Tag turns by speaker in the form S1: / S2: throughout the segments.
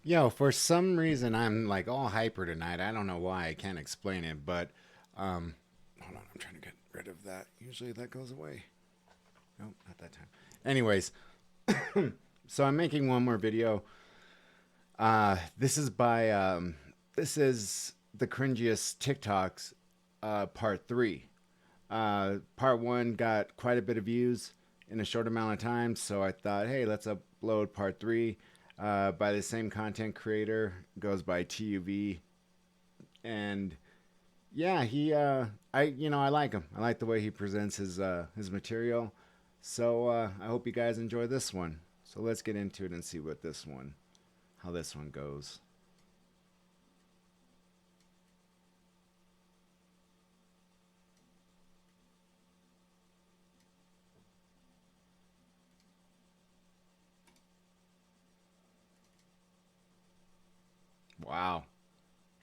S1: Yo, for some reason I'm like all hyper tonight. I don't know why. I can't explain it, but hold on, I'm trying to get rid of that. Usually that goes away. Nope, not that time. Anyways, so I'm making one more video. This is the cringiest TikToks, part three. Part one got quite a bit of views in a short amount of time, so I thought, hey, let's upload part three. By the same content creator, goes by TUV, and yeah, I like him. I like the way he presents his material. So I hope you guys enjoy this one. So let's get into it and see how this one goes. Wow.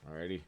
S1: Alrighty.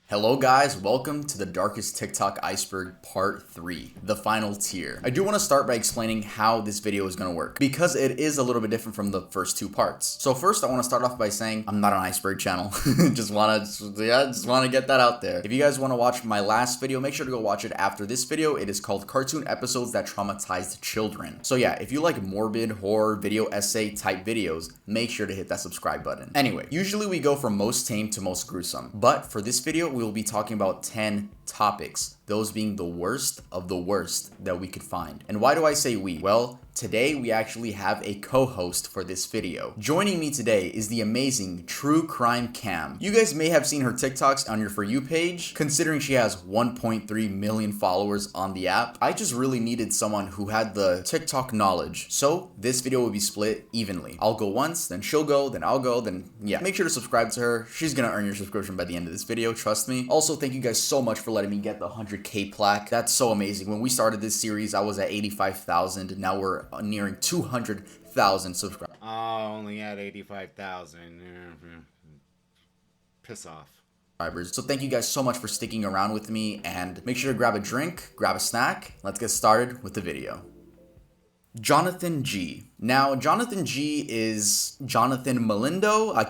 S2: Hello guys, welcome to the Darkest TikTok Iceberg Part 3, the final tier. I do want to start by explaining how this video is going to work, because it is a little bit different from the first two parts. So first I want to start off by saying I'm not an iceberg channel. just want to get that out there. If you guys want to watch my last video, make sure to go watch it after this video. It is called Cartoon Episodes That Traumatized Children. So yeah, if you like morbid horror video essay type videos, make sure to hit that subscribe button. Anyway, usually we go from most tame to most gruesome, but for this video we will be talking about 10 topics, those being the worst of the worst that we could find. And why do I say we? Well, today we actually have a co-host for this video. Joining me today is the amazing Truecrimecam. You guys may have seen her TikToks on your For You page, considering she has 1.3 million followers on the app. I just really needed someone who had the TikTok knowledge, so this video will be split evenly. I'll go once, then she'll go, then I'll go, then yeah. Make sure to subscribe to her. She's gonna earn your subscription by the end of this video, trust me. Also, thank you guys so much for letting me get the 100K plaque. That's so amazing. When we started this series, I was at 85,000. Now we're nearing 200,000 subscribers.
S1: Oh, only at 85,000. Piss off.
S2: So thank you guys so much for sticking around with me, and make sure to grab a drink, grab a snack. Let's get started with the video. Jonathan G. Now, Jonathan G is Jonathan Melindo. I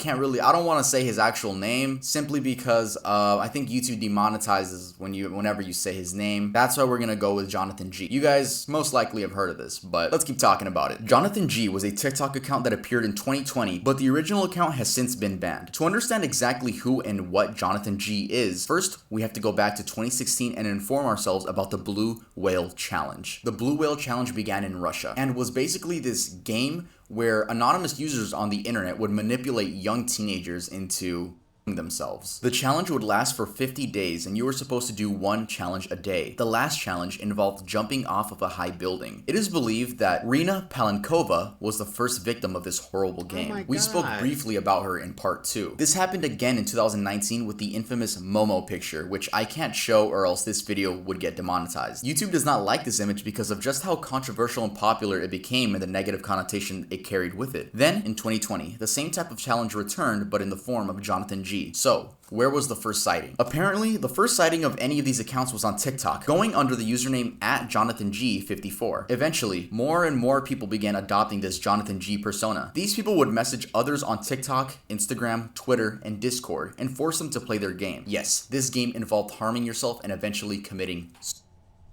S2: don't want to say his actual name, simply because I think YouTube demonetizes whenever you say his name. That's why we're gonna go with Jonathan G. You guys most likely have heard of this, but let's keep talking about it. Jonathan G was a TikTok account that appeared in 2020, but the original account has since been banned. To understand exactly who and what Jonathan G is, first we have to go back to 2016 and inform ourselves about the Blue Whale Challenge. The Blue Whale Challenge began in Russia and was basically this game where anonymous users on the internet would manipulate young teenagers into themselves. The challenge would last for 50 days and you were supposed to do one challenge a day. The last challenge involved jumping off of a high building. It is believed that Rina Palenkova was the first victim of this horrible game. We spoke briefly about her in part 2. This happened again in 2019 with the infamous Momo picture, which I can't show or else this video would get demonetized. YouTube does not like this image because of just how controversial and popular it became and the negative connotation it carried with it. Then in 2020, the same type of challenge returned, but in the form of Jonathan G. So, where was the first sighting? Apparently, the first sighting of any of these accounts was on TikTok, going under the username @JonathanG54. Eventually, more and more people began adopting this Jonathan G persona. These people would message others on TikTok, Instagram, Twitter, and Discord, and force them to play their game. Yes, this game involved harming yourself and eventually committing.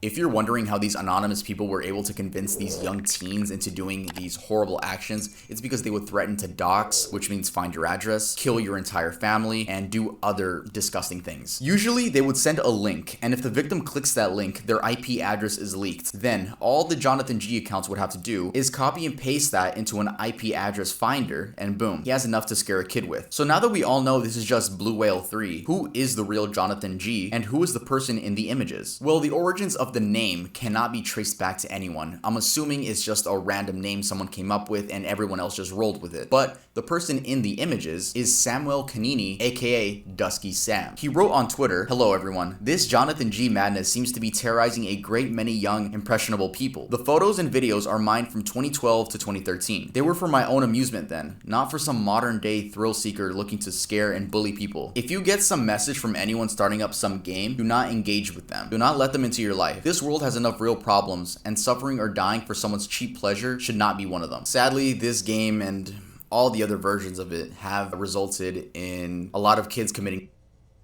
S2: If you're wondering how these anonymous people were able to convince these young teens into doing these horrible actions, it's because they would threaten to dox, which means find your address, kill your entire family, and do other disgusting things. Usually, they would send a link, and if the victim clicks that link, their IP address is leaked. Then, all the Jonathan G accounts would have to do is copy and paste that into an IP address finder, and boom, he has enough to scare a kid with. So now that we all know this is just Blue Whale 3, who is the real Jonathan G, and who is the person in the images? Well, the origins of the name cannot be traced back to anyone. I'm assuming it's just a random name someone came up with and everyone else just rolled with it. But the person in the images is Samuel Canini, aka Dusky Sam. He wrote on Twitter, "Hello everyone. This Jonathan G madness seems to be terrorizing a great many young, impressionable people. The photos and videos are mine from 2012 to 2013. They were for my own amusement then, not for some modern day thrill seeker looking to scare and bully people. If you get some message from anyone starting up some game, do not engage with them. Do not let them into your life. This world has enough real problems, and suffering or dying for someone's cheap pleasure should not be one of them." Sadly, this game and all the other versions of it have resulted in a lot of kids committing.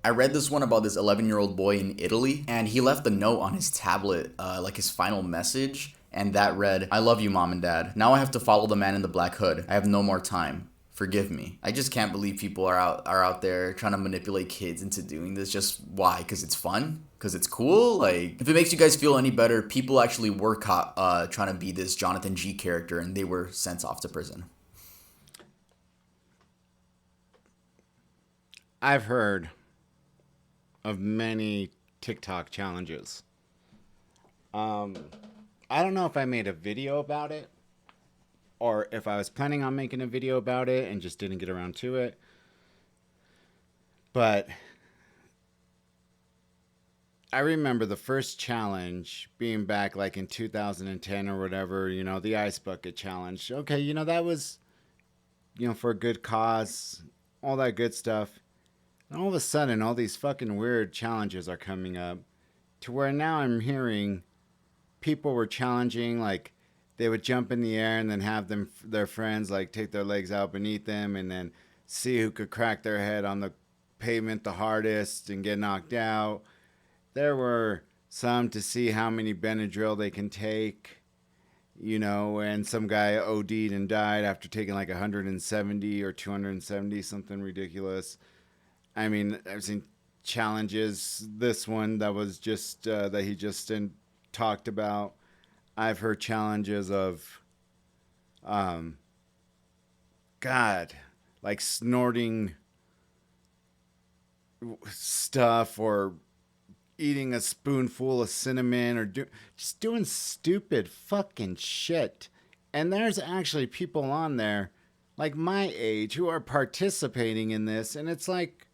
S2: I read this one about this 11-year-old boy in Italy, and he left a note on his tablet, like his final message, and that read, "I love you, Mom and Dad. Now I have to follow the man in the black hood. I have no more time. Forgive me." I just can't believe people are out there trying to manipulate kids into doing this. Just why? Because it's fun? Because it's cool? Like, if it makes you guys feel any better, people actually were caught trying to be this Jonathan G character, and they were sent off to prison.
S1: I've heard of many TikTok challenges. I don't know if I made a video about it or if I was planning on making a video about it and just didn't get around to it. But I remember the first challenge being back like in 2010 or whatever, the ice bucket challenge. Okay, that was, for a good cause, all that good stuff. And all of a sudden, all these fucking weird challenges are coming up to where now I'm hearing people were challenging, like they would jump in the air and then have their friends like take their legs out beneath them and then see who could crack their head on the pavement the hardest and get knocked out. There were some to see how many benadryl they can take, and some guy OD'd and died after taking like 170 or 270, something ridiculous. I mean, I've seen challenges. This one that was just that he just talked about. I've heard challenges of, God, like snorting stuff or eating a spoonful of cinnamon or just doing stupid fucking shit. And there's actually people on there like my age who are participating in this, and it's like,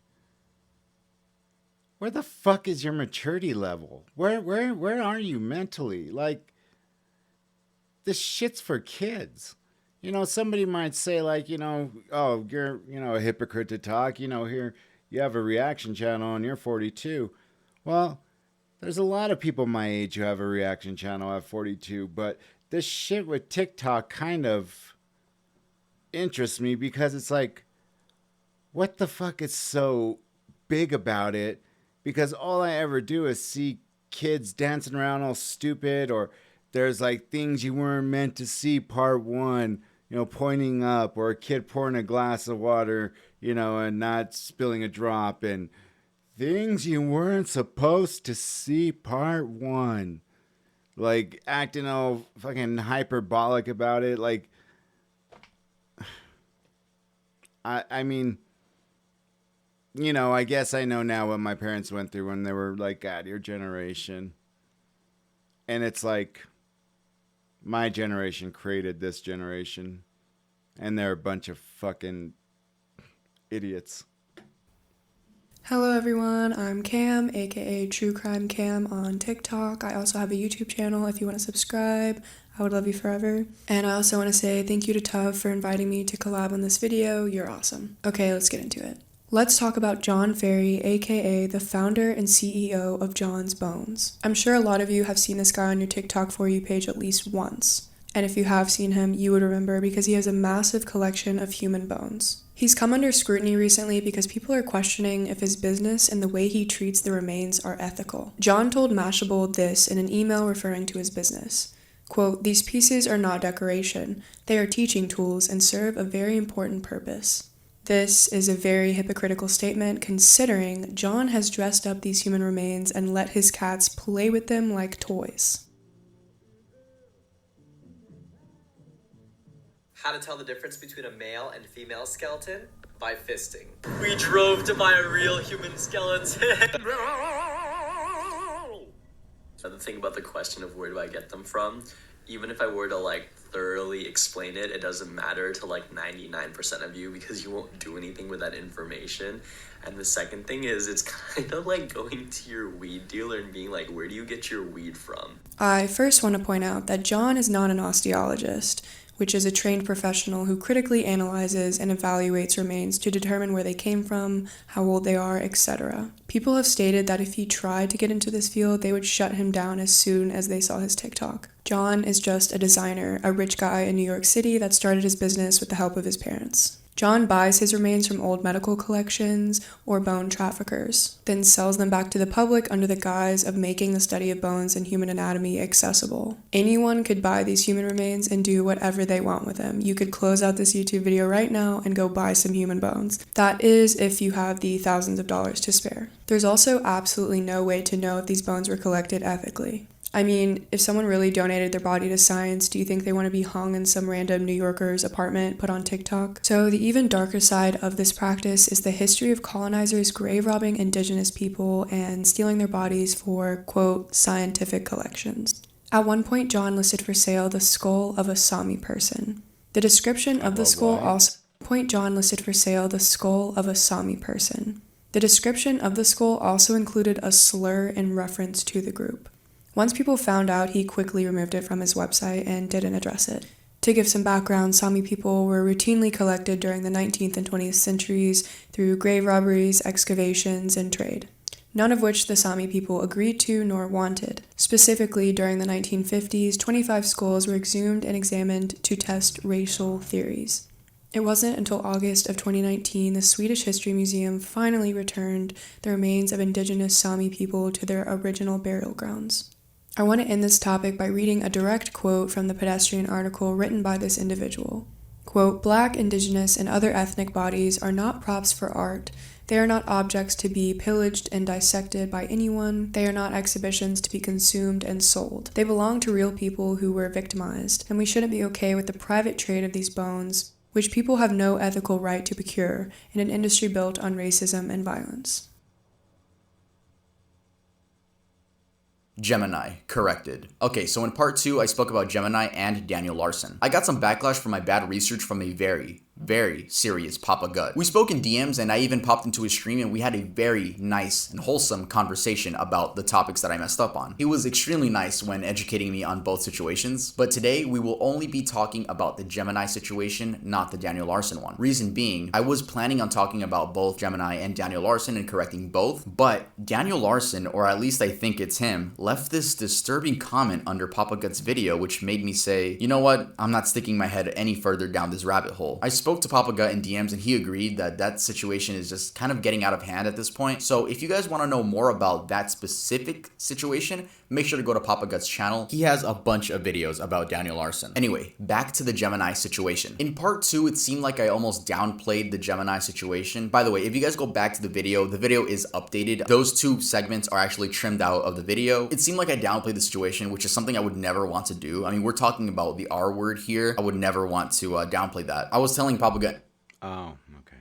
S1: where the fuck is your maturity level? Where are you mentally? Like, this shit's for kids. Somebody might say like, oh, you're, a hypocrite to talk. Here you have a reaction channel and you're 42. Well, there's a lot of people my age who have a reaction channel at 42, but this shit with TikTok kind of interests me because it's like, what the fuck is so big about it? Because all I ever do is see kids dancing around all stupid, or there's like things you weren't meant to see, part 1, pointing up, or a kid pouring a glass of water, and not spilling a drop, and things you weren't supposed to see, part 1. Like acting all fucking hyperbolic about it. Like, I mean, I guess I know now what my parents went through when they were like, God, your generation. And it's like, my generation created this generation. And they're a bunch of fucking idiots.
S3: Hello everyone, I'm Cam, aka Truecrimecam on TikTok. I also have a YouTube channel if you want to subscribe. I would love you forever. And I also want to say thank you to Tuv for inviting me to collab on this video. You're awesome. Okay, let's get into it. Let's talk about John Ferry, aka the founder and CEO of jonesbones. I'm sure a lot of you have seen this guy on your TikTok For You page at least once. And if you have seen him, you would remember because he has a massive collection of human bones. He's come under scrutiny recently because people are questioning if his business and the way he treats the remains are ethical. John told Mashable this in an email referring to his business. Quote, "These pieces are not decoration. They are teaching tools and serve a very important purpose." This is a very hypocritical statement considering John has dressed up these human remains and let his cats play with them like toys.
S4: How to tell the difference between a male and female skeleton? By fisting. We drove to buy a real human skeleton. The thing about the question of where do I get them from, even if I were to thoroughly explain it, it doesn't matter to 99% of you because you won't do anything with that information. And the second thing is, it's kind of like going to your weed dealer and being where do you get your weed from?
S3: I first want to point out that John is not an osteologist, which is a trained professional who critically analyzes and evaluates remains to determine where they came from, how old they are, etc. People have stated that if he tried to get into this field, they would shut him down as soon as they saw his TikTok. John is just a designer, a rich guy in New York City that started his business with the help of his parents. John buys his remains from old medical collections or bone traffickers, then sells them back to the public under the guise of making the study of bones and human anatomy accessible. Anyone could buy these human remains and do whatever they want with them. You could close out this YouTube video right now and go buy some human bones. That is if you have the thousands of dollars to spare. There's also absolutely no way to know if these bones were collected ethically. I mean, if someone really donated their body to science, do you think they want to be hung in some random New Yorker's apartment put on TikTok? So the even darker side of this practice is the history of colonizers grave robbing indigenous people and stealing their bodies for, quote, scientific collections. At one point, John listed for sale the skull of a Sami person. The description of the skull also... John listed for sale the skull of a Sami person. The description of the skull also included a slur in reference to the group. Once people found out, he quickly removed it from his website and didn't address it. To give some background, Sami people were routinely collected during the 19th and 20th centuries through grave robberies, excavations, and trade, none of which the Sami people agreed to nor wanted. Specifically, during the 1950s, 25 skulls were exhumed and examined to test racial theories. It wasn't until August of 2019 the Swedish History Museum finally returned the remains of indigenous Sami people to their original burial grounds. I want to end this topic by reading a direct quote from the Pedestrian article written by this individual. Quote, "Black, indigenous, and other ethnic bodies are not props for art. They are not objects to be pillaged and dissected by anyone. They are not exhibitions to be consumed and sold. They belong to real people who were victimized, and we shouldn't be okay with the private trade of these bones, which people have no ethical right to procure in an industry built on racism and violence."
S2: Gemini, corrected. Okay, so in part 2, I spoke about Gemini and Daniel Larson. I got some backlash for my bad research from a very serious Papa Gut. We spoke in DMs and I even popped into his stream and we had a very nice and wholesome conversation about the topics that I messed up on. He was extremely nice when educating me on both situations, but today we will only be talking about the Gemini situation, not the Daniel Larson one. Reason being, I was planning on talking about both Gemini and Daniel Larson and correcting both, but Daniel Larson, or at least I think it's him, left this disturbing comment under Papa Gut's video which made me say, you know what, I'm not sticking my head any further down this rabbit hole. I spoke to Papa Gut in DMs and he agreed that that situation is just kind of getting out of hand at this point. So if you guys want to know more about that specific situation, make sure to go to Papa Gut's channel. He has a bunch of videos about Daniel Larson. Anyway, back to the Gemini situation. In part 2, it seemed like I almost downplayed the Gemini situation. By the way, if you guys go back to the video is updated. Those 2 segments are actually trimmed out of the video. It seemed like I downplayed the situation, which is something I would never want to do. I mean, we're talking about the R word here. I would never want to downplay that. I was telling Papa Gut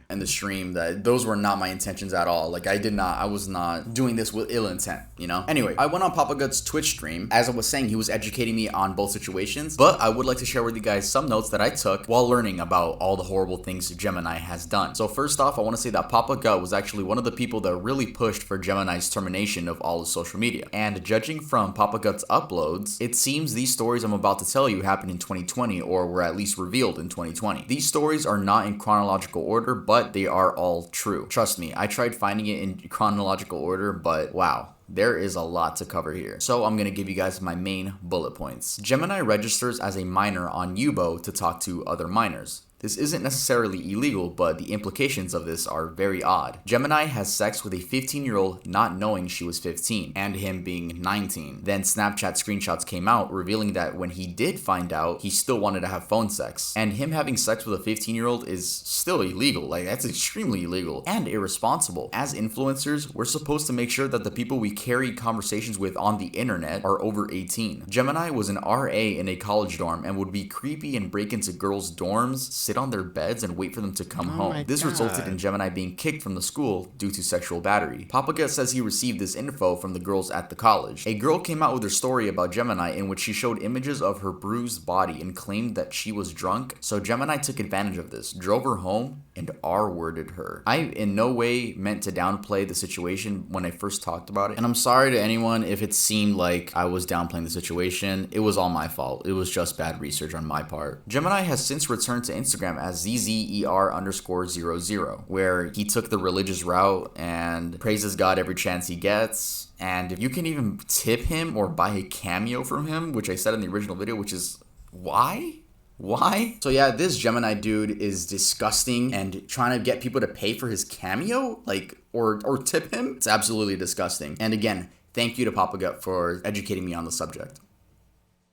S2: in the stream that those were not my intentions at all. Like I was not doing this with ill intent, you know? Anyway, I went on Papa Gut's Twitch stream. As I was saying, he was educating me on both situations, but I would like to share with you guys some notes that I took while learning about all the horrible things Gemini has done. So first off, I want to say that Papa Gut was actually one of the people that really pushed for Gemini's termination of all of social media. And judging from Papa Gut's uploads, it seems these stories I'm about to tell you happened in 2020 or were at least revealed in 2020. These stories are not in chronological order, but they are all true. Trust me, I tried finding it in chronological order, but wow. There is a lot to cover here. So I'm going to give you guys my main bullet points. Gemini registers as a minor on Yubo to talk to other minors. This isn't necessarily illegal, but the implications of this are very odd. Gemini has sex with a 15-year-old not knowing she was 15, and him being 19. Then Snapchat screenshots came out revealing that when he did find out, he still wanted to have phone sex. And him having sex with a 15-year-old is still illegal. Like, that's extremely illegal and irresponsible. As influencers, we're supposed to make sure that the people we carry conversations with on the internet are over 18. Gemini was an RA in a college dorm and would be creepy and break into girls' dorms, sit on their beds and wait for them to come
S1: Oh
S2: home.
S1: my
S2: This resulted in
S1: God.
S2: Gemini being kicked from the school due to sexual battery. Papaga says he received this info from the girls at the college. A girl came out with her story about Gemini in which she showed images of her bruised body and claimed that she was drunk, so Gemini took advantage of this, drove her home, and R-worded her. I in no way meant to downplay the situation when I first talked about it, and I'm sorry to anyone if it seemed like I was downplaying the situation. It was all my fault. It was just bad research on my part. Gemini has since returned to Instagram as ZZER_00, where he took the religious route and praises God every chance he gets. And if you can even tip him or buy a cameo from him, which I said in the original video, which is why? Why? So yeah, this Gemini dude is disgusting and trying to get people to pay for his cameo, like, or tip him. It's absolutely disgusting. And again, thank you to Papaga for educating me on the subject.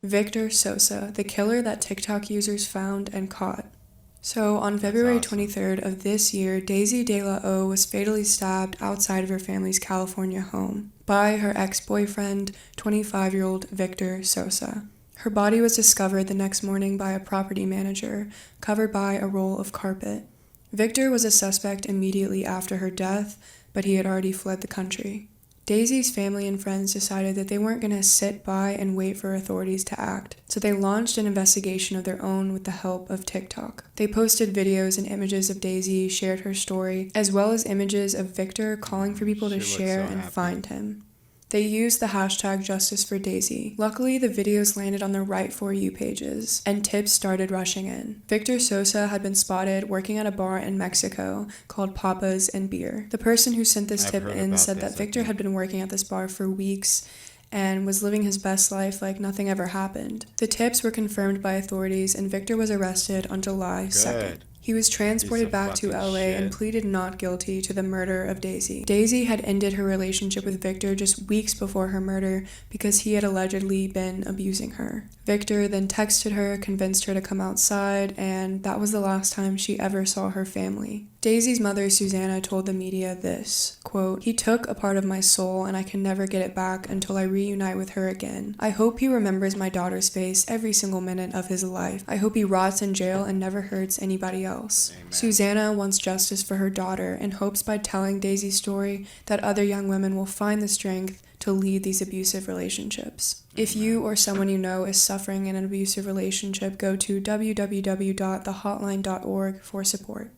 S3: Victor Sosa, the killer that TikTok users found and caught. So, on February 23rd of this year, Daisy De La O was fatally stabbed outside of her family's California home by her ex-boyfriend, 25-year-old Victor Sosa. Her body was discovered the next morning by a property manager, covered by a roll of carpet. Victor was a suspect immediately after her death, but he had already fled the country. Daisy's family and friends decided that they weren't going to sit by and wait for authorities to act, so they launched an investigation of their own with the help of TikTok. They posted videos and images of Daisy, shared her story, as well as images of Victor calling for people to
S1: She looks
S3: share
S1: so
S3: and
S1: happy.
S3: find him. They used the hashtag #JusticeForDaisy. Luckily, the videos landed on the right For You pages, and tips started rushing in. Victor Sosa had been spotted working at a bar in Mexico called Papa's and Beer. The person who sent this
S1: I've
S3: tip
S1: heard
S3: in
S1: about
S3: said
S1: this,
S3: that
S1: I
S3: Victor
S1: think.
S3: had been working at this bar for weeks and was living his best life like nothing ever happened. The tips were confirmed by authorities, and Victor was arrested on July 2nd.
S1: Good.
S3: He was transported
S1: Piece of
S3: back to
S1: fucking
S3: LA and
S1: shit.
S3: pleaded not guilty to the murder of Daisy. Daisy had ended her relationship with Victor just weeks before her murder because he had allegedly been abusing her. Victor then texted her, convinced her to come outside, and that was the last time she ever saw her family. Daisy's mother, Susanna, told the media this, quote, "He took a part of my soul and I can never get it back until I reunite with her again. I hope he remembers my daughter's face every single minute of his life. I hope he rots in jail and never hurts anybody else."
S1: Amen.
S3: Susanna wants justice for her daughter and hopes by telling Daisy's story that other young women will find the strength to lead these abusive relationships. If you or someone you know is suffering in an abusive relationship, go to www.thehotline.org for support.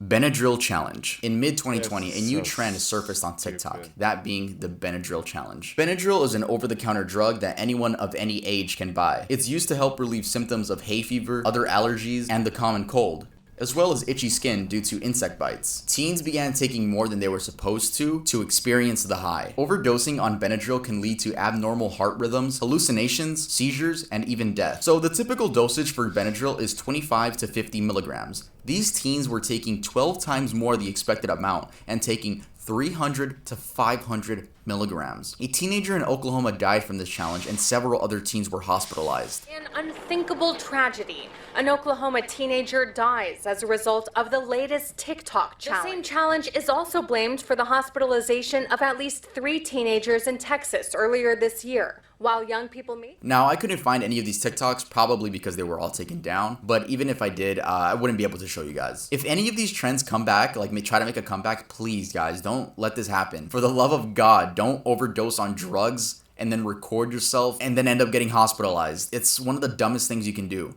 S2: Benadryl Challenge. In mid-2020, a
S1: That's
S2: new
S1: so
S2: trend surfaced on TikTok,
S1: stupid.
S2: that being the Benadryl Challenge. Benadryl is an over-the-counter drug that anyone of any age can buy. It's used to help relieve symptoms of hay fever, other allergies, and the common cold, as well as itchy skin due to insect bites. Teens began taking more than they were supposed to experience the high. Overdosing on Benadryl can lead to abnormal heart rhythms, hallucinations, seizures, and even death. So the typical dosage for Benadryl is 25 to 50 milligrams. These teens were taking 12 times more the expected amount and taking 300 to 500 milligrams. A teenager in Oklahoma died from this challenge, and several other teens were hospitalized.
S5: An unthinkable tragedy. An Oklahoma teenager dies as a result of the latest TikTok challenge. The same challenge is also blamed for the hospitalization of at least 3 teenagers in Texas earlier this year. While young people meet.
S2: Now, I couldn't find any of these TikToks, probably because they were all taken down, but even if I did, I wouldn't be able to show you guys. If any of these trends come back, like try to make a comeback, please guys, don't let this happen. For the love of God, don't overdose on drugs and then record yourself and then end up getting hospitalized. It's one of the dumbest things you can do.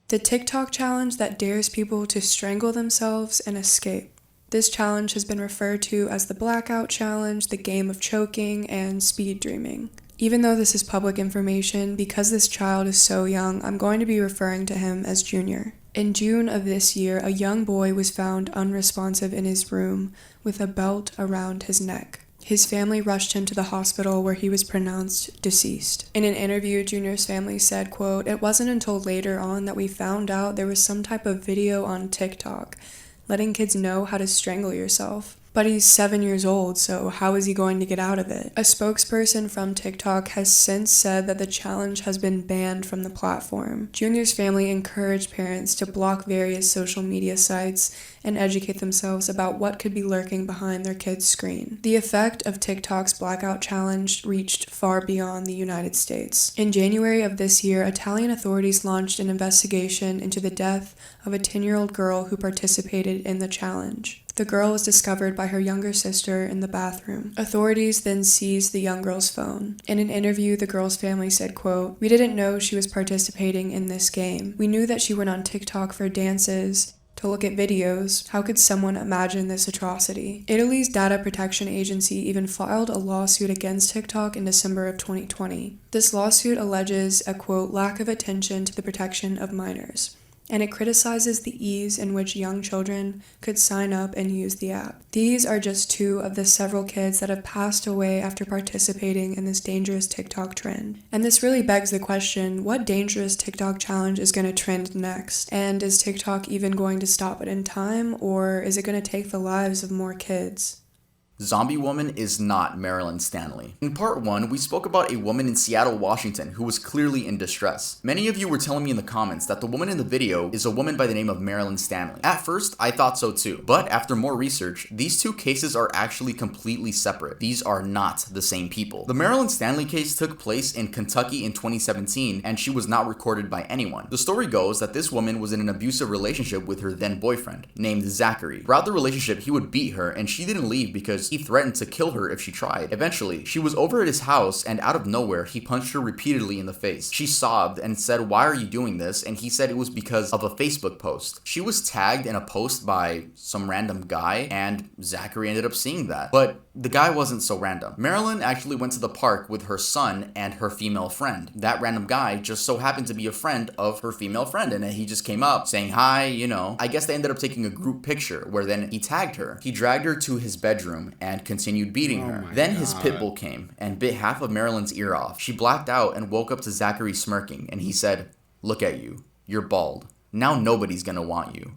S3: The TikTok challenge that dares people to strangle themselves and escape. This challenge has been referred to as the blackout challenge, the game of choking, and speed dreaming. Even though this is public information, because this child is so young, I'm going to be referring to him as Junior. In June of this year, a young boy was found unresponsive in his room with a belt around his neck. His family rushed him to the hospital where he was pronounced deceased. In an interview, Junior's family said, quote, "It wasn't until later on that we found out there was some type of video on TikTok letting kids know how to strangle yourself. But he's 7 years old, so how is he going to get out of it? A spokesperson from TikTok has since said that the challenge has been banned from the platform. Junior's family encouraged parents to block various social media sites and educate themselves about what could be lurking behind their kid's screen. The effect of TikTok's blackout challenge reached far beyond the United States. In January of this year, Italian authorities launched an investigation into the death of a 10-year-old girl who participated in the challenge. The girl was discovered by her younger sister in the bathroom. Authorities then seized the young girl's phone. In an interview, the girl's family said, quote, "We didn't know she was participating in this game. We knew that she went on TikTok for dances, to look at videos. How could someone imagine this atrocity?" Italy's data protection agency even filed a lawsuit against TikTok in December of 2020. This lawsuit alleges a, quote, "lack of attention to the protection of minors," and it criticizes the ease in which young children could sign up and use the app. These are just two of the several kids that have passed away after participating in this dangerous TikTok trend. And this really begs the question, what dangerous TikTok challenge is going to trend next? And is TikTok even going to stop it in time, or is it going to take the lives of more kids?
S2: Zombie Woman is not Marilyn Stanley. In part 1, we spoke about a woman in Seattle, Washington who was clearly in distress. Many of you were telling me in the comments that the woman in the video is a woman by the name of Marilyn Stanley. At first, I thought so too, but after more research, these two cases are actually completely separate. These are not the same people. The Marilyn Stanley case took place in Kentucky in 2017, and she was not recorded by anyone. The story goes that this woman was in an abusive relationship with her then boyfriend, named Zachary. Throughout the relationship, he would beat her, and she didn't leave because he threatened to kill her if she tried. Eventually, she was over at his house, and out of nowhere, he punched her repeatedly in the face. She sobbed and said, "Why are you doing this?" And he said it was because of a Facebook post. She was tagged in a post by some random guy, and Zachary ended up seeing that. But the guy wasn't so random. Marilyn actually went to the park with her son and her female friend. That random guy just so happened to be a friend of her female friend, and he just came up saying hi, you know. I guess they ended up taking a group picture where then he tagged her. He dragged her to his bedroom and continued beating her. Then his pit bull came and bit half of Marilyn's ear off. She blacked out and woke up to Zachary smirking, and he said, "Look at you. You're bald. Now nobody's gonna want you.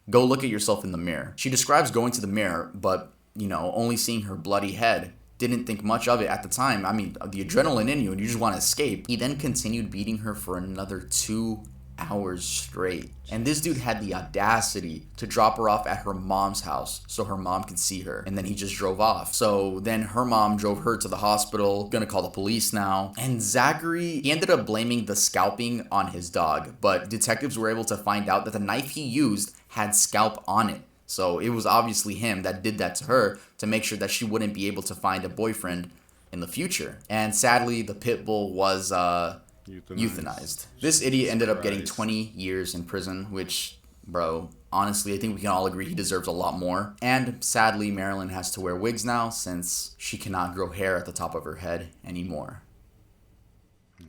S2: Go look at yourself in the mirror." She describes going to the mirror, but only seeing her bloody head. Didn't think much of it at the time. I mean, the adrenaline in you and you just want to escape. He then continued beating her for another 2 hours straight. And this dude had the audacity to drop her off at her mom's house so her mom could see her. And then he just drove off. So then her mom drove her to the hospital, gonna call the police now. And Zachary, he ended up blaming the scalping on his dog. But detectives were able to find out that the knife he used had scalp on it. So it was obviously him that did that to her to make sure that she wouldn't be able to find a boyfriend in the future. And sadly, the pit bull was euthanized. This idiot ended up getting 20 years in prison, which, bro, honestly, I think we can all agree he deserves a lot more. And sadly, Marilyn has to wear wigs now since she cannot grow hair at the top of her head anymore.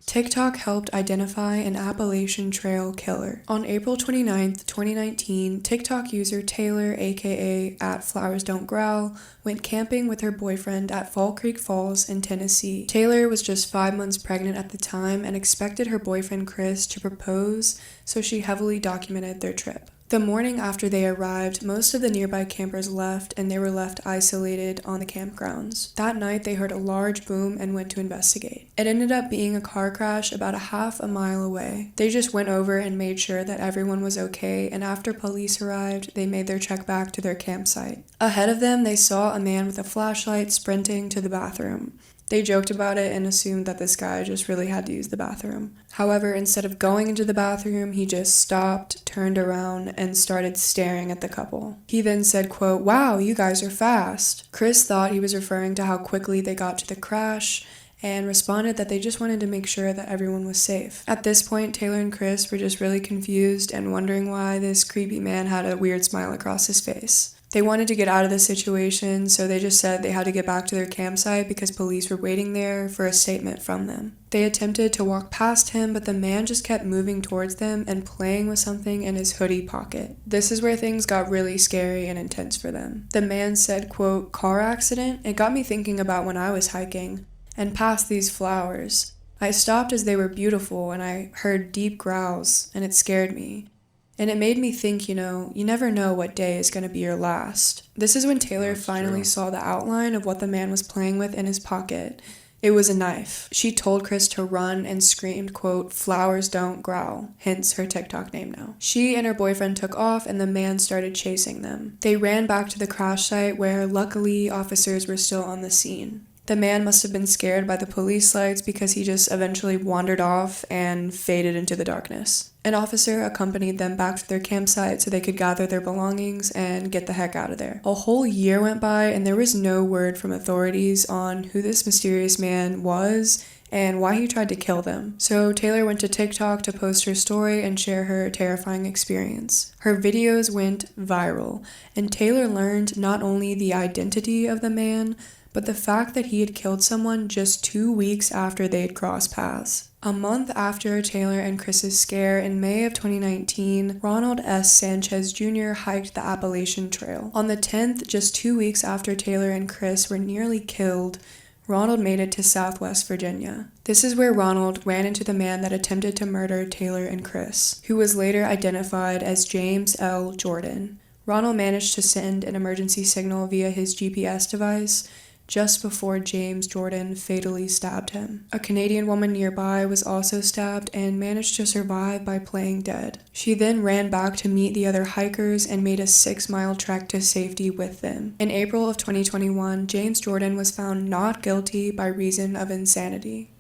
S3: TikTok helped identify an Appalachian Trail killer. On April 29th, 2019, TikTok user Taylor, aka @flowersdontgrowl, went camping with her boyfriend at Fall Creek Falls in Tennessee. Taylor was just 5 months pregnant at the time and expected her boyfriend Chris to propose, so she heavily documented their trip. The morning after they arrived, most of the nearby campers left and they were left isolated on the campgrounds. That night, they heard a large boom and went to investigate. It ended up being a car crash about a half a mile away. They just went over and made sure that everyone was okay, and after police arrived, they made their trek back to their campsite. Ahead of them, they saw a man with a flashlight sprinting to the bathroom. They joked about it and assumed that this guy just really had to use the bathroom. However, instead of going into the bathroom, he just stopped, turned around, and started staring at the couple. He then said, quote, "Wow, you guys are fast." Chris thought he was referring to how quickly they got to the crash and responded that they just wanted to make sure that everyone was safe. At this point, Taylor and Chris were just really confused and wondering why this creepy man had a weird smile across his face. They wanted to get out of the situation, so they just said they had to get back to their campsite because police were waiting there for a statement from them. They attempted to walk past him, but the man just kept moving towards them and playing with something in his hoodie pocket. This is where things got really scary and intense for them. The man said, quote, "Car accident? It got me thinking about when I was hiking and passed these flowers. I stopped as they were beautiful and I heard deep growls and it scared me. And it made me think, you never know what day is going to be your last. This is when Taylor finally saw the outline of what the man was playing with in his pocket. It was a knife. She told Chris to run and screamed, quote, "Flowers don't growl," hence her TikTok name now. She and her boyfriend took off and the man started chasing them. They ran back to the crash site where luckily officers were still on the scene. The man must have been scared by the police lights because he just eventually wandered off and faded into the darkness. An officer accompanied them back to their campsite so they could gather their belongings and get the heck out of there. A whole year went by and there was no word from authorities on who this mysterious man was and why he tried to kill them. So Taylor went to TikTok to post her story and share her terrifying experience. Her videos went viral, and Taylor learned not only the identity of the man, but the fact that he had killed someone just 2 weeks after they had crossed paths. A month after Taylor and Chris's scare in May of 2019, Ronald S. Sanchez Jr. hiked the Appalachian Trail. On the 10th, just 2 weeks after Taylor and Chris were nearly killed, Ronald made it to Southwest Virginia. This is where Ronald ran into the man that attempted to murder Taylor and Chris, who was later identified as James L. Jordan. Ronald managed to send an emergency signal via his GPS device just before James Jordan fatally stabbed him. A Canadian woman nearby was also stabbed and managed to survive by playing dead. She then ran back to meet the other hikers and made a 6-mile trek to safety with them. In April of 2021, James Jordan was found not guilty by reason of insanity.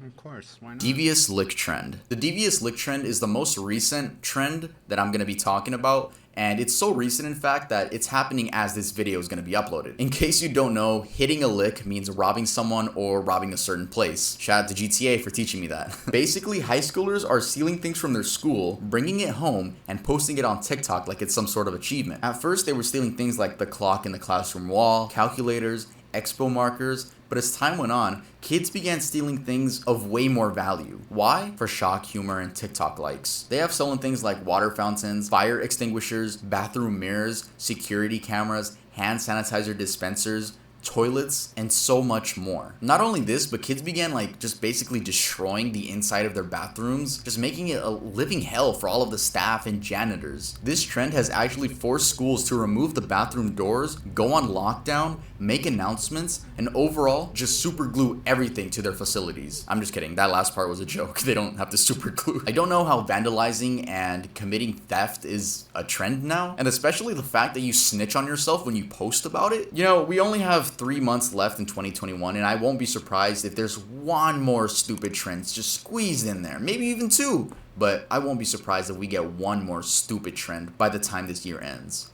S1: Of course, why not?
S2: Devious lick trend. The devious lick trend is the most recent trend that I'm going to be talking about, and it's so recent in fact that it's happening as this video is going to be uploaded. In case you don't know, hitting a lick means robbing someone or robbing a certain place. Shout out to GTA for teaching me that. Basically, high schoolers are stealing things from their school, bringing it home, and posting it on TikTok like it's some sort of achievement. At first, they were stealing things like the clock in the classroom wall, calculators, expo markers, but as time went on, kids began stealing things of way more value. Why? For shock, humor, and TikTok likes. They have stolen things like water fountains, fire extinguishers, bathroom mirrors, security cameras, hand sanitizer dispensers, toilets, and so much more. Not only this, but kids began just basically destroying the inside of their bathrooms, just making it a living hell for all of the staff and janitors. This trend has actually forced schools to remove the bathroom doors, go on lockdown, make announcements, and overall just super glue everything to their facilities. I'm just kidding, that last part was a joke. They don't have to super glue. I don't know how vandalizing and committing theft is a trend now, and especially the fact that you snitch on yourself when you post about it. We only have 3 months left in 2021, and I won't be surprised if there's one more stupid trend just squeezed in there, maybe even 2, but I won't be surprised if we get one more stupid trend by the time this year ends.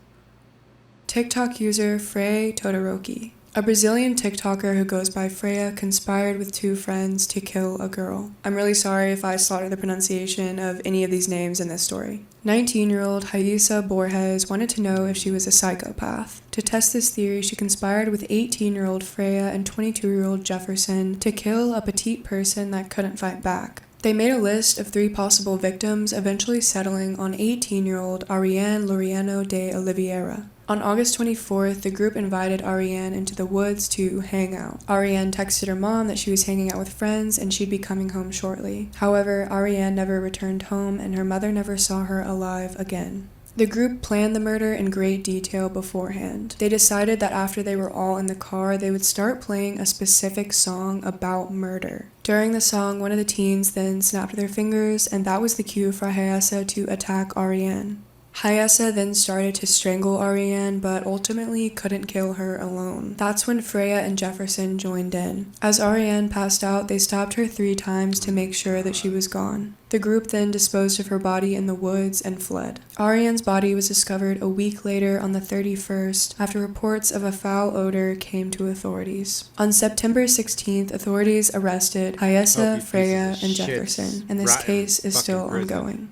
S3: TikTok user Frey Todoroki. A Brazilian TikToker who goes by Freya conspired with 2 friends to kill a girl. I'm really sorry if I slaughtered the pronunciation of any of these names in this story. 19-year-old Raíssa Borges wanted to know if she was a psychopath. To test this theory, she conspired with 18-year-old Freya and 22-year-old Jefferson to kill a petite person that couldn't fight back. They made a list of 3 possible victims, eventually settling on 18-year-old Ariane Laureano de Oliveira. On August 24th, the group invited Ariane into the woods to hang out. Ariane texted her mom that she was hanging out with friends and she'd be coming home shortly. However, Ariane never returned home and her mother never saw her alive again. The group planned the murder in great detail beforehand. They decided that after they were all in the car, they would start playing a specific song about murder. During the song, one of the teens then snapped their fingers, and that was the cue for Raíssa to attack Ariane. Raíssa then started to strangle Ariane, but ultimately couldn't kill her alone. That's when Freya and Jefferson joined in. As Ariane passed out, they stopped her 3 times to make sure that she was gone. The group then disposed of her body in the woods and fled. Ariane's body was discovered a week later on the 31st after reports of a foul odor came to authorities. On September 16th, authorities arrested Raíssa, Freya, and Jefferson, and this case is still ongoing.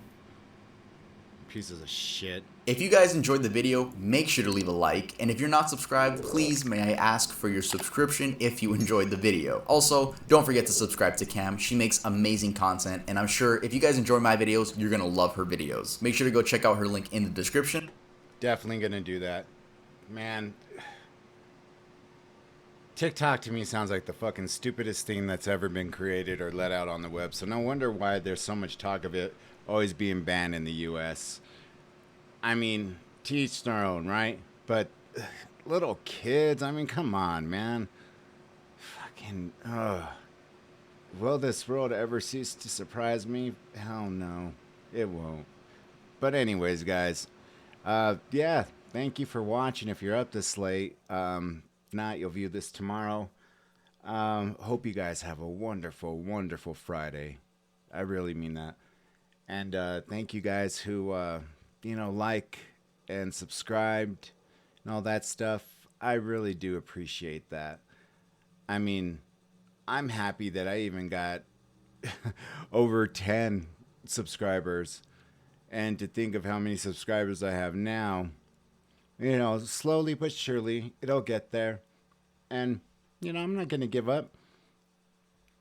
S1: Pieces of shit.
S2: If you guys enjoyed the video, make sure to leave a like, and if you're not subscribed, please may I ask for your subscription if you enjoyed the video. Also, don't forget to subscribe to Cam. She makes amazing content, and I'm sure if you guys enjoy my videos, you're gonna love her videos. Make sure to go check out her link in the description.
S1: Definitely gonna do that. Man, TikTok to me sounds like the fucking stupidest thing that's ever been created or let out on the web, so no wonder why there's so much talk of it always being banned in the U.S. I mean, to each their own, right? But little kids, I mean, come on, man. Fucking, will this world ever cease to surprise me? Hell no, it won't. But anyways, guys, yeah, thank you for watching. If you're up this late, if not, you'll view this tomorrow. Hope you guys have a wonderful, wonderful Friday. I really mean that. And thank you guys who, like and subscribed and all that stuff. I really do appreciate that. I mean, I'm happy that I even got over 10 subscribers. And to think of how many subscribers I have now, slowly but surely, it'll get there. And, I'm not going to give up.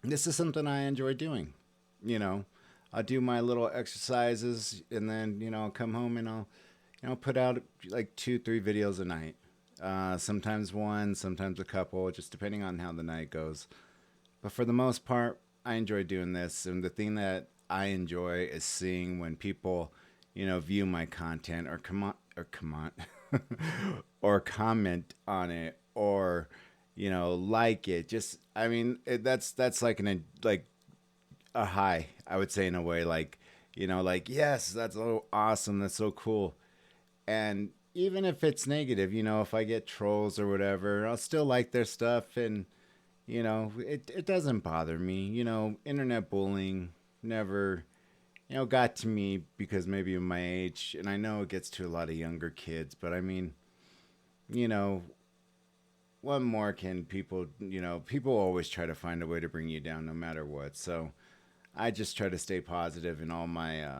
S1: This is something I enjoy doing. I'll do my little exercises and then, I'll come home and I'll put out like 2-3 videos a night. Sometimes one, sometimes a couple, just depending on how the night goes. But for the most part, I enjoy doing this. And the thing that I enjoy is seeing when people, view my content or or comment on it or, like it. Just, I mean, that's like a high, I would say, in a way, like, yes, that's so awesome. That's so cool. And even if it's negative, if I get trolls or whatever, I'll still like their stuff. And, it doesn't bother me. Internet bullying never, got to me because maybe of my age. And I know it gets to a lot of younger kids, but I mean, what more can people, people always try to find a way to bring you down no matter what. So I just try to stay positive in all my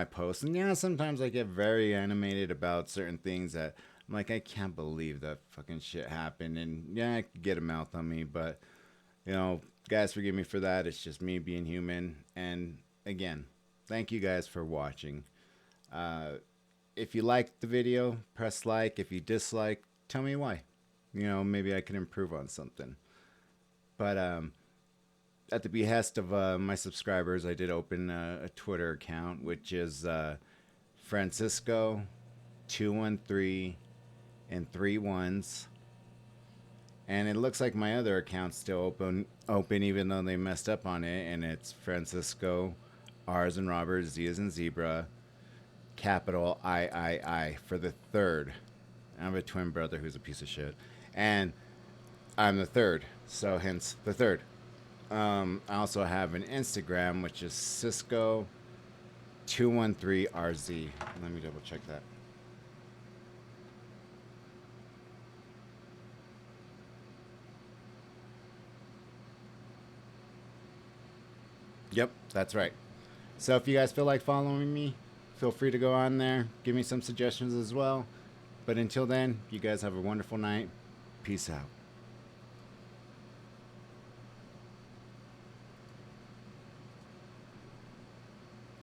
S1: posts. And yeah, sometimes I get very animated about certain things that I'm like, I can't believe that fucking shit happened. And yeah, I could get a mouth on me, but guys, forgive me for that. It's just me being human. And again, thank you guys for watching. If you liked the video, press like. If you dislike, tell me why. Maybe I can improve on something. But at the behest of my subscribers, I did open a Twitter account, which is Francisco 213 and 3 1s. And it looks like my other account's still open even though they messed up on it. And it's Francisco, R as in Robert, Z as in Zebra, capital I for the third. I have a twin brother who's a piece of shit. And I'm the third, so hence the third. I also have an Instagram, which is Cisco213RZ. Let me double check that. Yep, that's right. So if you guys feel like following me, feel free to go on there. Give me some suggestions as well. But until then, you guys have a wonderful night. Peace out.